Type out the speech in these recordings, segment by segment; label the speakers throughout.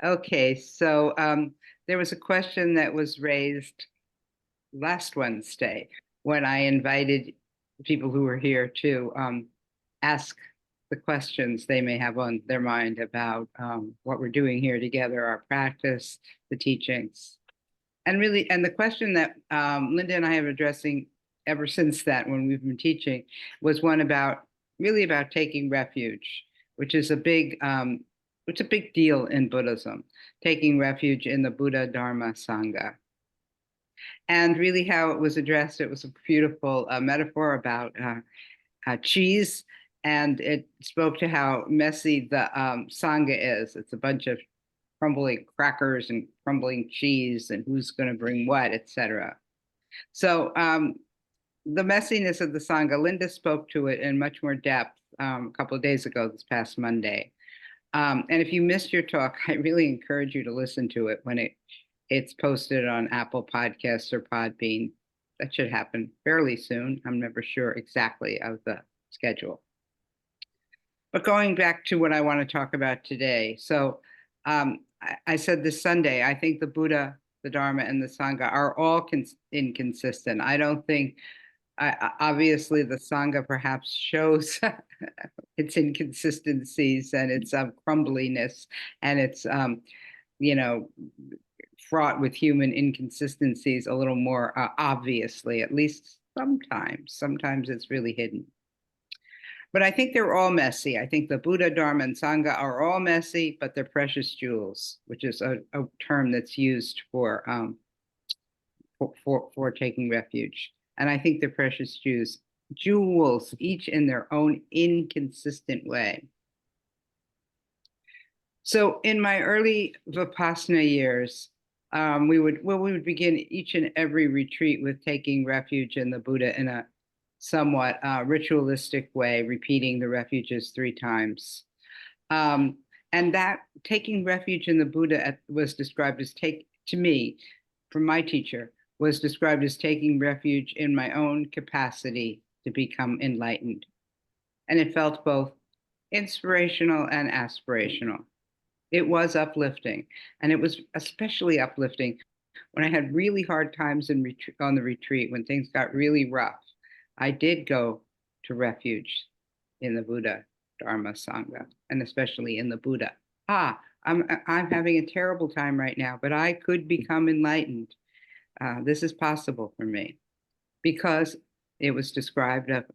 Speaker 1: Okay, so there was a question that was raised last Wednesday when I invited people who were here to ask the questions they may have on their mind about what we're doing here together, our practice, the teachings. And the question that Linda and I have been addressing ever since that, when we've been teaching, was one about really about taking refuge, which is which is a big deal in Buddhism, taking refuge in the Buddha, Dharma, Sangha. And really, how it was addressed, it was a beautiful metaphor about cheese, and it spoke to how messy the Sangha is. It's a bunch of crumbling crackers and crumbling cheese, and who's going to bring what, etc. So the messiness of the Sangha, Linda spoke to it in much more depth a couple of days ago, this past Monday. And if you missed your talk, I really encourage you to listen to it when it's posted on Apple Podcasts or Podbean. That should happen fairly soon. I'm never sure exactly of the schedule. But going back to what I want to talk about today. So I said this Sunday, I think the Buddha, the Dharma, and the Sangha are all inconsistent. I don't think, obviously, the Sangha perhaps shows its inconsistencies and its crumbliness and its, you know, fraught with human inconsistencies a little more obviously, at least sometimes. Sometimes it's really hidden. But I think they're all messy. I think the Buddha, Dharma, and Sangha are all messy, but they're precious jewels, which is a term that's used for taking refuge. And I think they're precious jewels, each in their own inconsistent way. So in my early Vipassana years, we would begin each and every retreat with taking refuge in the Buddha in a somewhat ritualistic way, repeating the refuges 3 times. And that taking refuge in the Buddha was described as to me, from my teacher, was described as taking refuge in my own capacity to become enlightened. And it felt both inspirational and aspirational. It was uplifting, and it was especially uplifting when I had really hard times on the retreat, when things got really rough. I did go to refuge in the Buddha, Dharma, Sangha, and especially in the Buddha. I'm having a terrible time right now, but I could become enlightened. This is possible for me, because it was described of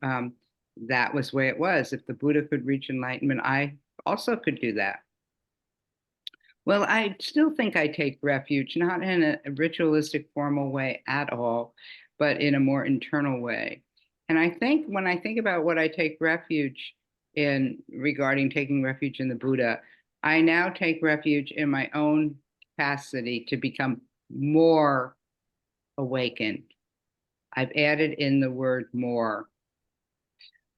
Speaker 1: that was the way it was. If the Buddha could reach enlightenment, I also could do that. Well, I still think I take refuge, not in a ritualistic, formal way at all, but in a more internal way. And I think when I think about what I take refuge in regarding taking refuge in the Buddha, I now take refuge in my own capacity to become more awakened. I've added in the word more.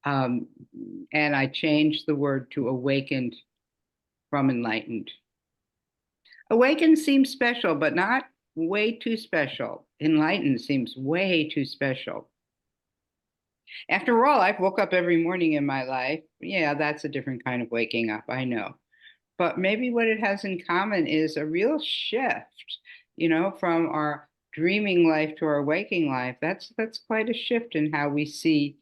Speaker 1: And I changed the word to awakened from enlightened. Awakened seems special, but not way too special. Enlightened seems way too special. After all, I've woke up every morning in my life. Yeah, that's a different kind of waking up, I know. But maybe what it has in common is a real shift, from our dreaming life to our waking life. That's quite a shift in how we see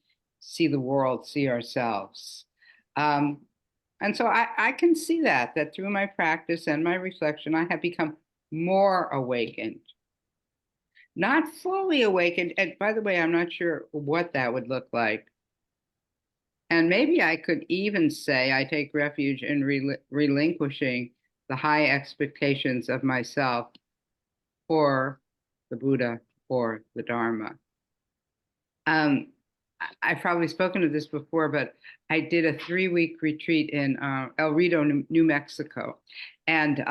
Speaker 1: the world, see ourselves. And so I can see that through my practice and my reflection, I have become more awakened. Not fully awakened. And by the way, I'm not sure what that would look like. And maybe I could even say I take refuge in relinquishing the high expectations of myself for the Buddha or the Dharma. I've probably spoken of this before, but I did a 3-week retreat in El Rito, New Mexico. And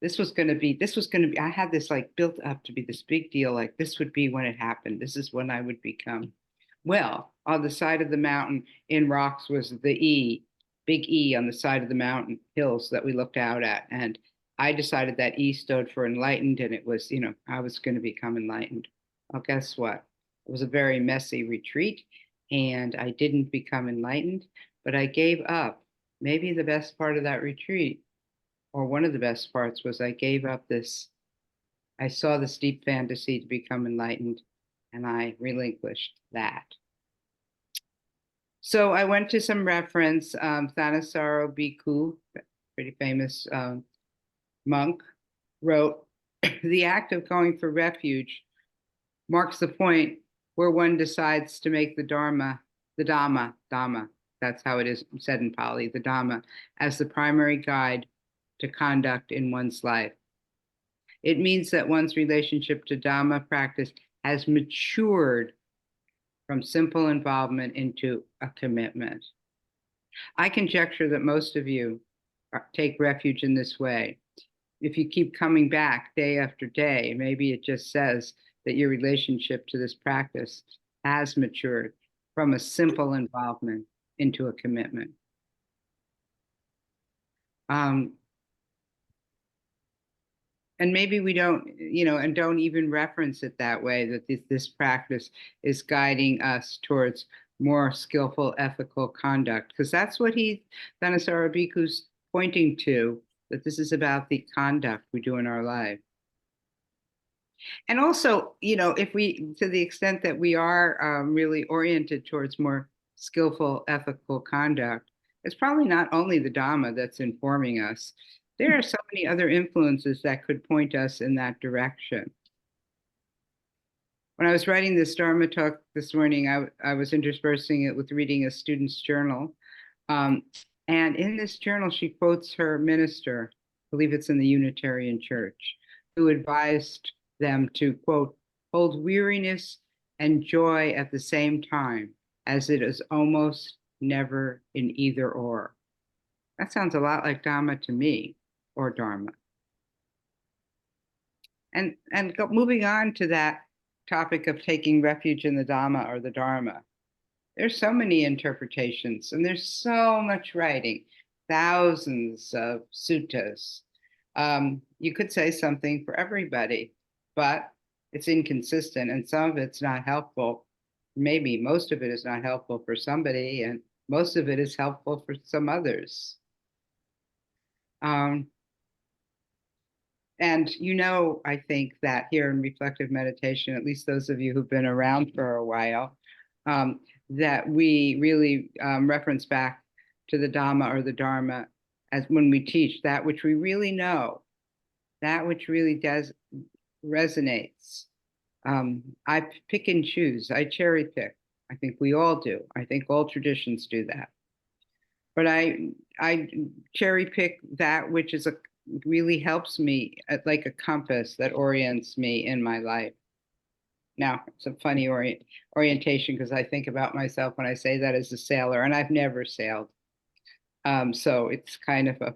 Speaker 1: this was going to be, I had this like built up to be this big deal. Like this would be when it happened. This is when I would become. Well, on the side of the mountain in rocks was the big E on the side of the mountain hills that we looked out at. And I decided that E stood for enlightened, and it was, I was going to become enlightened. Well, guess what? It was a very messy retreat, and I didn't become enlightened, but I gave up maybe the best part of that retreat. or one of the best parts was I gave up this, I saw this deep fantasy to become enlightened, and I relinquished that. So I went to some reference, Thanissaro Bhikkhu, pretty famous monk, wrote, the act of going for refuge marks the point where one decides to make the Dharma, the Dhamma, that's how it is said in Pali, the Dhamma, as the primary guide to conduct in one's life. It means that one's relationship to Dhamma practice has matured from simple involvement into a commitment. I conjecture that most of you take refuge in this way. If you keep coming back day after day, maybe it just says that your relationship to this practice has matured from a simple involvement into a commitment. And maybe we don't, and don't even reference it that way, that this practice is guiding us towards more skillful ethical conduct, because that's what Thanissaro Bhikkhu's pointing to, that this is about the conduct we do in our life. And also, if we, to the extent that we are really oriented towards more skillful ethical conduct, it's probably not only the Dhamma that's informing us. There are so many other influences that could point us in that direction. When I was writing this Dharma talk this morning, I was interspersing it with reading a student's journal. And in this journal, she quotes her minister, I believe it's in the Unitarian Church, who advised them to, quote, hold weariness and joy at the same time, as it is almost never in either or. That sounds a lot like Dhamma to me, or Dharma. And moving on to that topic of taking refuge in the Dhamma or the Dharma, there's so many interpretations and there's so much writing, thousands of suttas. You could say something for everybody, but it's inconsistent and some of it's not helpful. Maybe most of it is not helpful for somebody and most of it is helpful for some others. And I think that here in reflective meditation, at least those of you who've been around for a while, that we really reference back to the Dhamma or the Dharma as when we teach that which we really know, that which really does resonates. I pick and choose, I cherry pick. I think we all do. I think all traditions do that. But I cherry pick that which is really helps me, like a compass that orients me in my life. Now, it's a funny orientation because I think about myself when I say that as a sailor, and I've never sailed. So it's kind of a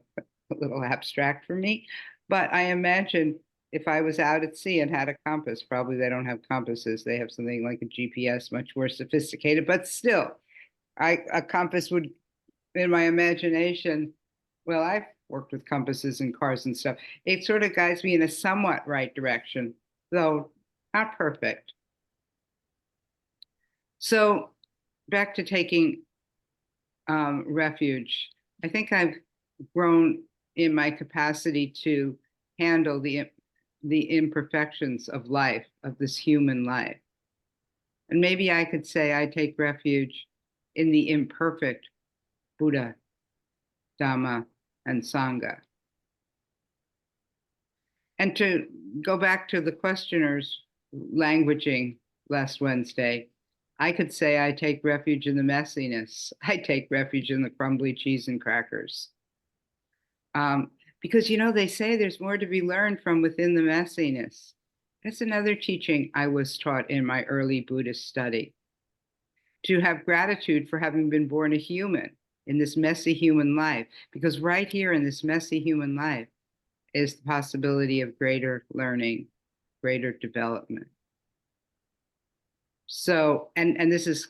Speaker 1: little abstract for me. But I imagine if I was out at sea and had a compass, probably they don't have compasses. They have something like a GPS, much more sophisticated. But still, a compass would, in my imagination, well, I've worked with compasses and cars and stuff. It sort of guides me in a somewhat right direction, though not perfect. So back to taking refuge. I think I've grown in my capacity to handle the imperfections of life, of this human life. And maybe I could say I take refuge in the imperfect Buddha, Dhamma, and Sangha. And to go back to the questioner's languaging last Wednesday, I could say I take refuge in the messiness. I take refuge in the crumbly cheese and crackers. Because, they say there's more to be learned from within the messiness. That's another teaching I was taught in my early Buddhist study. To have gratitude for having been born a human in this messy human life, because right here in this messy human life is the possibility of greater learning, greater development. So, and this is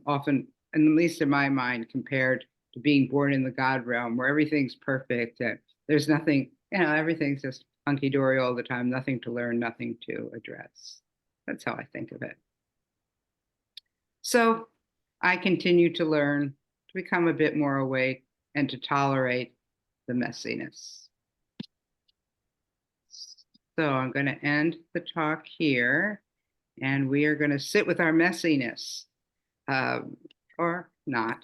Speaker 1: often, at least in my mind, compared to being born in the God realm, where everything's perfect. There's nothing, everything's just hunky-dory all the time, nothing to learn, nothing to address. That's how I think of it. So I continue to learn, to become a bit more awake, and to tolerate the messiness. So I'm going to end the talk here, and we are going to sit with our messiness, or not.